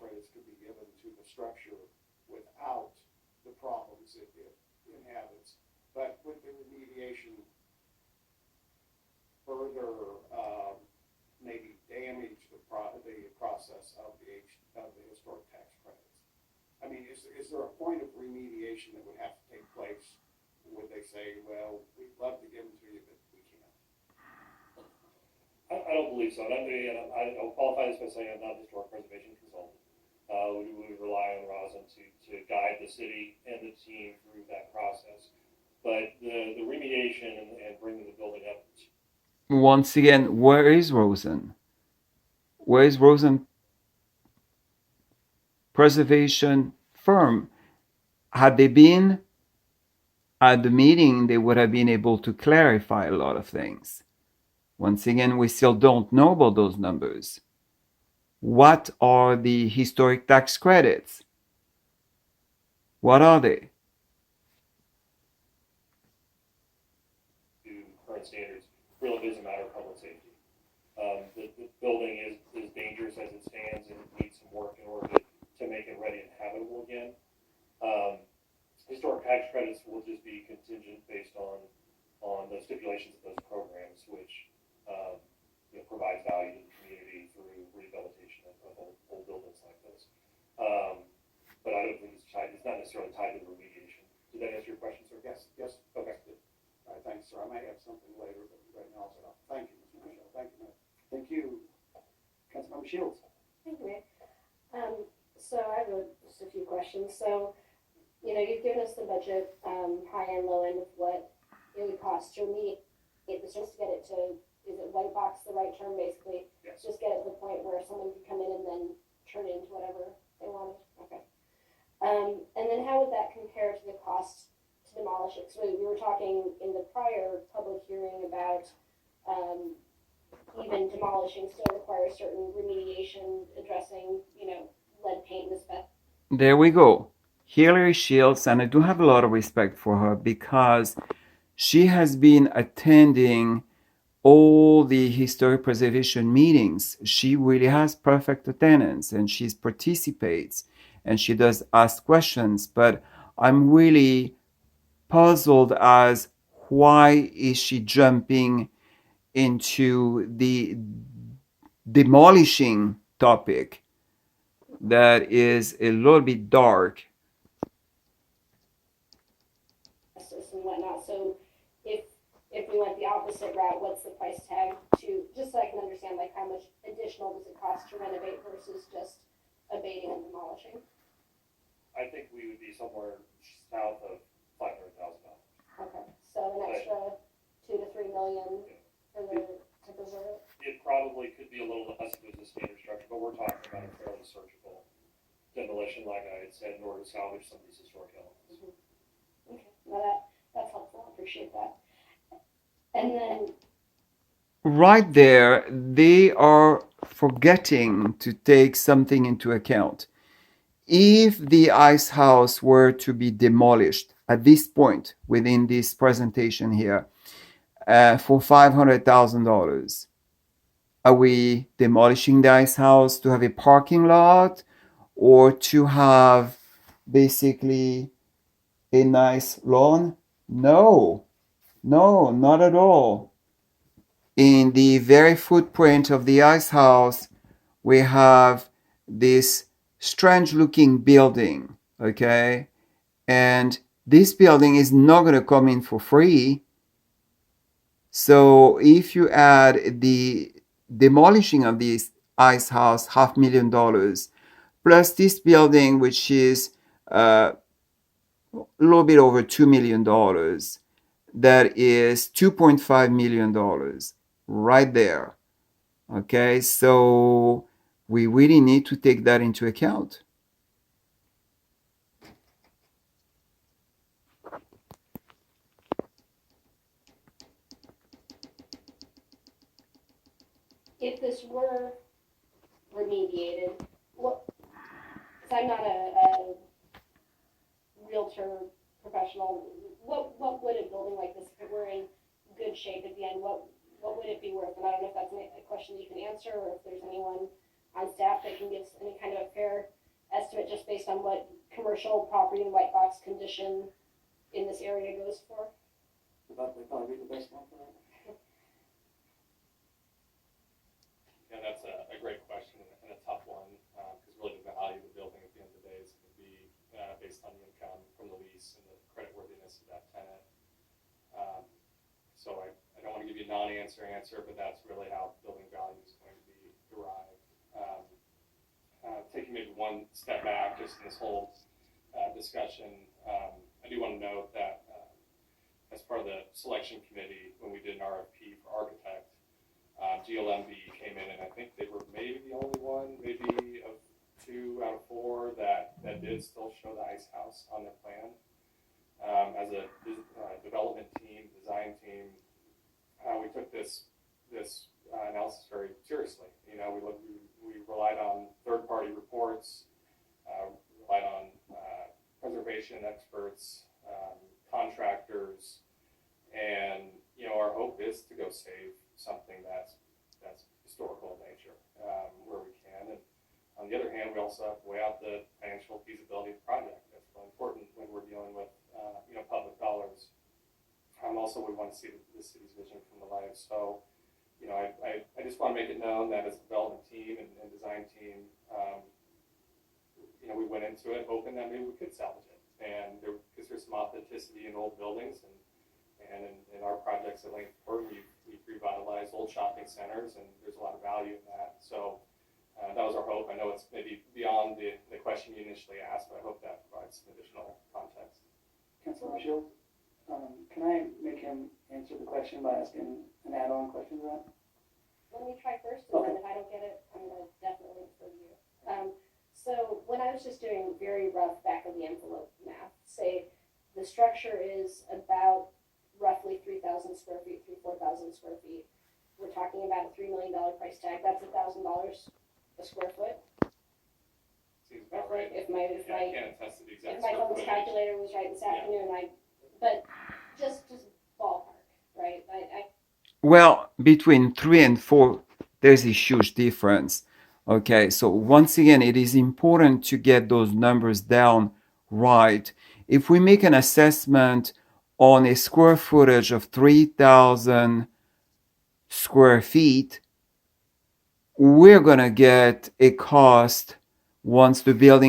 credits could be given to the structure without the problems it inhabits. But with the remediation, further maybe damage the process of the historic tax credits. I mean, is there a point of remediation that would have to take place? Would they say, well, we'd love to give them to you, but we can't? I don't believe so. I'll qualify this by saying I'm not a historic preservation consultant. We would rely on Rosin to guide the city and the team through that process. But the remediation and bringing the building up. Once again, where is Rosin? Where is Rosin Preservation Firm? Had they been at the meeting, they would have been able to clarify a lot of things. Once again, we still don't know about those numbers. What are the historic tax credits? What are they? To current standards, really is a matter of public safety. The building is dangerous as it stands and it needs some work in order to make it ready and habitable again. Historic tax credits will just be contingent based on the stipulations of those programs, which provides value to the community through rehabilitation of old buildings like this. But I don't think it's not necessarily tied to the remediation. Did that answer your question, sir? Yes. Okay. All right, thanks, sir. I may have something later, but right now I'll set up. Thank you, Mr. Michell. Thank you, Matt. Thank you, Councilmember Shields. Thank you, Mayor. So I have just a few questions. So, you've given us the budget, high and low end of what it would cost to remediate this, just to get it to, is it white box the right term, basically? Yes. Just get it to the point where someone could come in and then turn it into whatever they wanted. Okay. And then how would that compare to the cost to demolish it? So we were talking in the prior public hearing about even demolishing still requires certain remediation, addressing, lead paint and asbestos. There we go. Hillary Shields, and I do have a lot of respect for her because she has been attending all the historic preservation meetings. She really has perfect attendance and she participates and she does ask questions. But I'm really puzzled as why is she jumping into the demolishing topic that is a little bit dark. And whatnot. So if we went the opposite route, what's the price tag to, just so I can understand, like how much additional does it cost to renovate versus just abating and demolishing? I think we would be somewhere south of $500,000. Okay, so an extra 2 to 3 million to preserve it. It probably could be a little less if it was a standard structure, but we're talking about a fairly surgical demolition, like I had said, in order to salvage some of these historic elements. Mm-hmm. Okay, well that's helpful. I appreciate that. And then right there, they are forgetting to take something into account. If the ice house were to be demolished at this point within this presentation here for $500,000, are we demolishing the ice house to have a parking lot or to have basically a nice lawn? No, not at all. In the very footprint of the ice house, we have this strange looking building, okay? And this building is not going to come in for free. So if you add the demolishing of this ice house, $500,000, plus this building, which is a little bit over $2 million, that is $2.5 million right there. Okay, so we really need to take that into account. if this were remediated, what, because I'm not a realtor professional, what would a building like this, if it were in good shape at the end, what would it be worth? And I don't know if that's a question that you can answer, or if there's anyone on staff that can give any kind of a fair on what commercial property in white box condition in this area goes for? That would probably be the best one for that. Yeah, that's a great question and a tough one, because really the value of the building at the end of the day is going to be based on the income from the lease and the creditworthiness of that tenant. So I don't want to give you a non-answer answer, but that's really how building value is going to be derived. Taking maybe one step back just in this whole discussion, I do want to note that as part of the selection committee, when we did an RFP for architect, GLMB came in, and I think they were maybe the only one, maybe of 2 out of 4 that did still show the ice house on their plan. As a development team, design team, we took this analysis very seriously. You know, we relied on third-party reports, relied on preservation experts, contractors, and you know, our hope is to go save something that's historical in nature where we can. And on the other hand, we also have to weigh out the financial feasibility of the project. That's really important when we're dealing with you know, public dollars. Also, we want to see the city's vision come to life. So, you know, I just want to make it known that as a development team and design team, you know, we went into it hoping that maybe we could salvage it. And because there's some authenticity in old buildings, and in our projects at Langford, we've revitalized old shopping centers, and there's a lot of value in that. So that was our hope. I know it's maybe beyond the question you initially asked, but I hope that provides some additional context. Councilor Michell, can I make him answer the question by asking an add-on question to that? Let me try first, and then if I don't get it, I'm going to definitely refer to you. So when I was just doing very rough back of the envelope math, say the structure is about roughly 3,000 square feet, 4,000 square feet. We're talking about a $3 million price tag. That's $1,000 a square foot. Seems about right. If my I can't attest to the exact if my square compass footage. calculator was right this afternoon, but just ballpark, right? Well, between 3 and 4, there's a huge difference. Okay, so once again, it is important to get those numbers down right. If we make an assessment on a square footage of 3,000 square feet, we're going to get a cost once the building